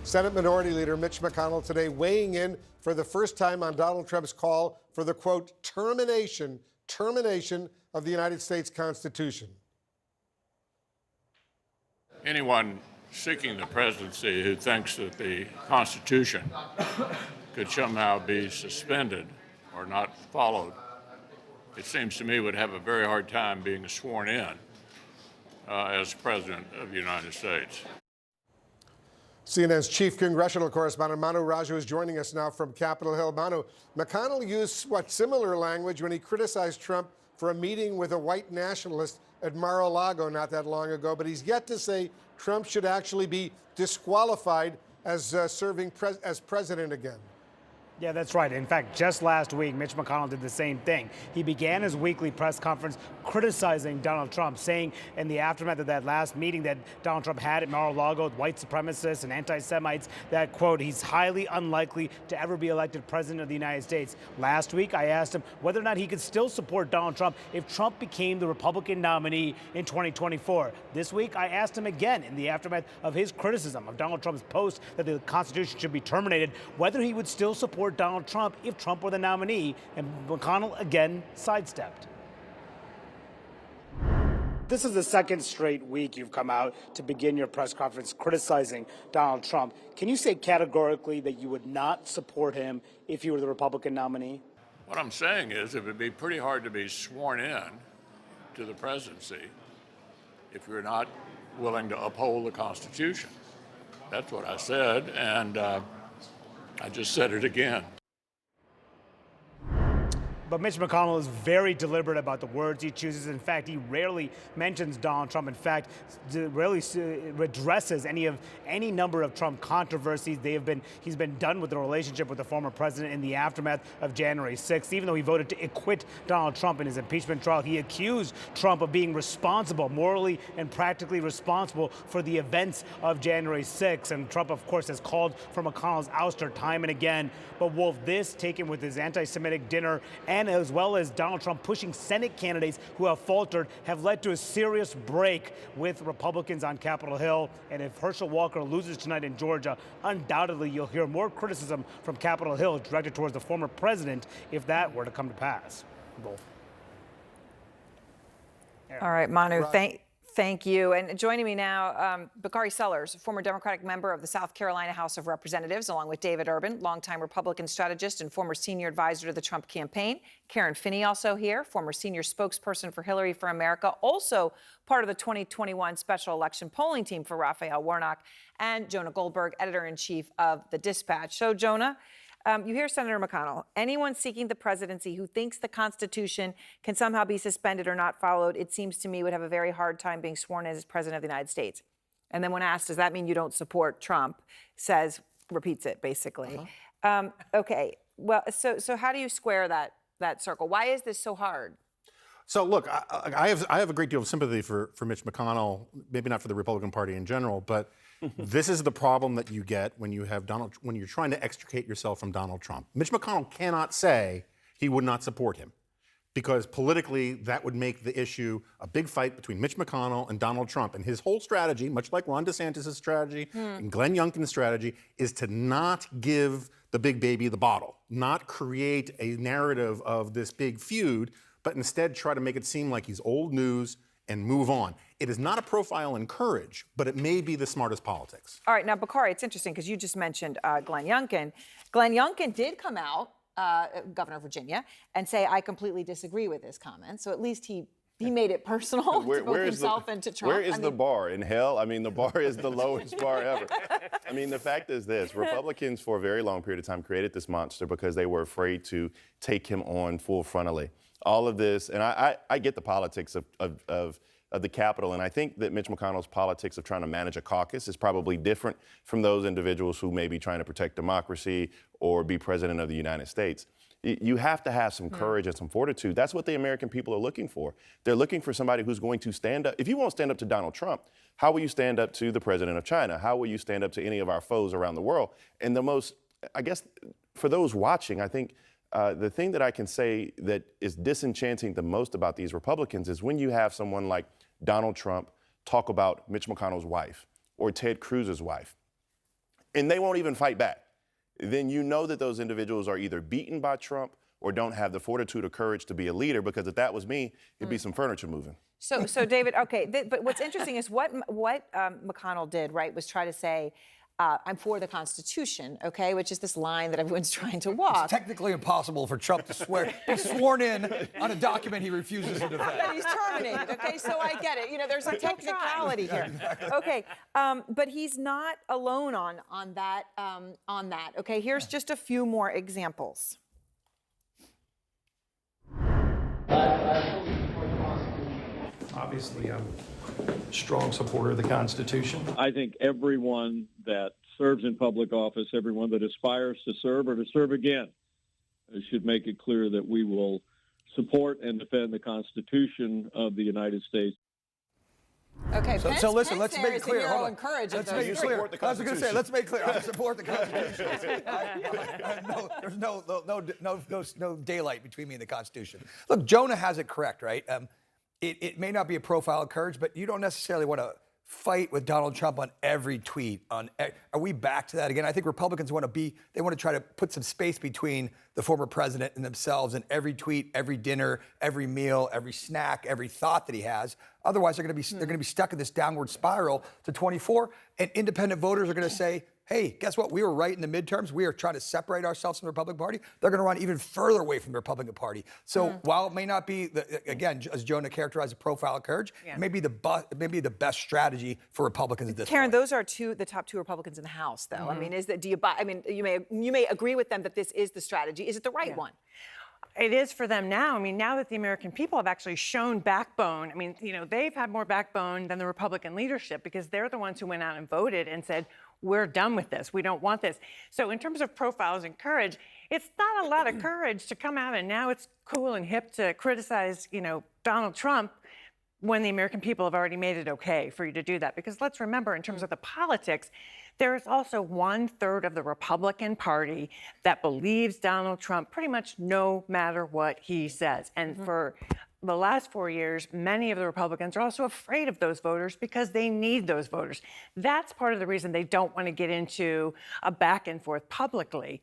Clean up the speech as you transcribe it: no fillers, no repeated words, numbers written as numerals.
Senate Minority Leader Mitch McConnell today weighing in for the first time on Donald Trump's call for the, quote, termination of the United States Constitution. Anyone seeking the presidency who thinks that the Constitution could somehow be suspended or not followed, it seems to me would have a very hard time being sworn in as President of the United States. CNN's chief congressional correspondent Manu Raju is joining us now from Capitol Hill. Manu, McConnell used similar language when he criticized Trump for a meeting with a white nationalist at Mar-a-Lago not that long ago, but he's yet to say Trump should actually be disqualified as serving as president again. Yeah, that's right. In fact, just last week, Mitch McConnell did the same thing. He began his weekly press conference criticizing Donald Trump, saying in the aftermath of that last meeting that Donald Trump had at Mar-a-Lago with white supremacists and anti-Semites that, quote, he's highly unlikely to ever be elected president of the United States. Last week, I asked him whether or not he could still support Donald Trump if Trump became the Republican nominee in 2024. This week, I asked him again in the aftermath of his criticism of Donald Trump's post that the Constitution should be terminated, whether he would still support Donald Trump if Trump were the nominee, and McConnell again sidestepped. This is the second straight week you've come out to begin your press conference criticizing Donald Trump. Can you say categorically that you would not support him if you were the Republican nominee? What I'm saying is it would be pretty hard to be sworn in to the presidency if you're not willing to uphold the Constitution. That's what I said, and I just said it again. But Mitch McConnell is very deliberate about the words he chooses. In fact, he rarely mentions Donald Trump. In fact, rarely addresses any number of Trump controversies. He's been done with the relationship with the former president in the aftermath of January 6th. Even though he voted to acquit Donald Trump in his impeachment trial, he accused Trump of being responsible, morally and practically responsible for the events of January 6th. And Trump, of course, has called for McConnell's ouster time and again. But Wolf, this, taken with his anti-Semitic dinner and as well as Donald Trump pushing Senate candidates who have faltered, have led to a serious break with Republicans on Capitol Hill. And if Herschel Walker loses tonight in Georgia, undoubtedly you'll hear more criticism from Capitol Hill directed towards the former president if that were to come to pass. Both. All right, Manu, thank you. And joining me now, Bakari Sellers, former Democratic member of the South Carolina House of Representatives, along with David Urban, longtime Republican strategist and former senior advisor to the Trump campaign. Karen Finney also here, former senior spokesperson for Hillary for America, also part of the 2021 special election polling team for Raphael Warnock, and Jonah Goldberg, editor-in-chief of The Dispatch. So, Jonah, you hear Senator McConnell. Anyone seeking the presidency who thinks the Constitution can somehow be suspended or not followed, it seems to me, would have a very hard time being sworn in as president of the United States. And then when asked, does that mean you don't support Trump, repeats it, basically. Okay, well, so how do you square that circle? Why is this so hard? So look, I have a great deal of sympathy for Mitch McConnell, maybe not for the Republican Party in general, but this is the problem that you get when you have when you're trying to extricate yourself from Donald Trump. Mitch McConnell cannot say he would not support him, because politically that would make the issue a big fight between Mitch McConnell and Donald Trump. And his whole strategy, much like Ron DeSantis' strategy and Glenn Youngkin's strategy, is to not give the big baby the bottle, not create a narrative of this big feud, but instead try to make it seem like he's old news and move on. It is not a profile in courage, but it may be the smartest politics. All right, now, Bakari, it's interesting because you just mentioned Glenn Youngkin. Glenn Youngkin did come out, governor of Virginia, and say, I completely disagree with his comments. So at least he made it personal to both himself and to Trump. Where is the bar? In hell? I mean, the bar is the lowest bar ever. I mean, the fact is this. Republicans, for a very long period of time, created this monster because they were afraid to take him on full frontally. All of this, and I get the politics of the Capitol, and I think that Mitch McConnell's politics of trying to manage a caucus is probably different from those individuals who may be trying to protect democracy or be president of the United States. You have to have some courage and some fortitude. That's what the American people are looking for. They're looking for somebody who's going to stand up. If you won't stand up to Donald Trump, how will you stand up to the president of China? How will you stand up to any of our foes around the world? And I guess, for those watching, I think the thing that I can say that is disenchanting the most about these Republicans is when you have someone like Donald Trump talk about Mitch McConnell's wife or Ted Cruz's wife. and they won't even fight back, then you know that those individuals are either beaten by Trump or don't have the fortitude or courage to be a leader, because if that was me, it'd be some furniture moving. So David, okay, but what's interesting is what McConnell did, right, was try to say, I'm for the Constitution, okay, which is this line that everyone's trying to walk. It's technically impossible for Trump to be sworn in on a document he refuses to defend. That he's terminated, okay, so I get it. You know, there's a technicality here. Okay, but he's not alone on that. Okay, here's just a few more examples. Obviously, I'm a strong supporter of the Constitution. I think everyone that serves in public office, everyone that aspires to serve or to serve again, should make it clear that we will support and defend the Constitution of the United States. Okay, So listen, let's make it clear. Hold on. Let's make it clear. I was going to say, let's make it clear. I support the Constitution. There's no daylight between me and the Constitution. Look, Jonah has it correct, right? It may not be a profile of courage, but you don't necessarily want to fight with Donald Trump on every tweet. Are we back to that again? I think Republicans want to try to put some space between the former president and themselves, and every tweet, every dinner, every meal, every snack, every thought that he has. Otherwise, they're going to be stuck in this downward spiral to 24, and independent voters are going to say, hey, guess what? We were right in the midterms. We are trying to separate ourselves from the Republican Party. They're going to run even further away from the Republican Party. So while it may not be, again, as Jonah characterized, a profile of courage, it may be the best strategy for Republicans at this Karen, point. those are the top two Republicans in the House, though. I mean, do you buy? I mean, you may agree with them that this is the strategy. Is it the right one? It is for them now. I mean, now that the American people have actually shown backbone, I mean, they've had more backbone than the Republican leadership, because they're the ones who went out and voted and said, we're done with this. We don't want this. So in terms of profiles and courage, it's not a lot of courage to come out and now it's cool and hip to criticize, Donald Trump, when the American people have already made it okay for you to do that. Because let's remember, in terms of the politics, there is also 1/3 of the Republican Party that believes Donald Trump pretty much no matter what he says. And for the last 4 years, many of the Republicans are also afraid of those voters because they need those voters. That's part of the reason they don't want to get into a back and forth publicly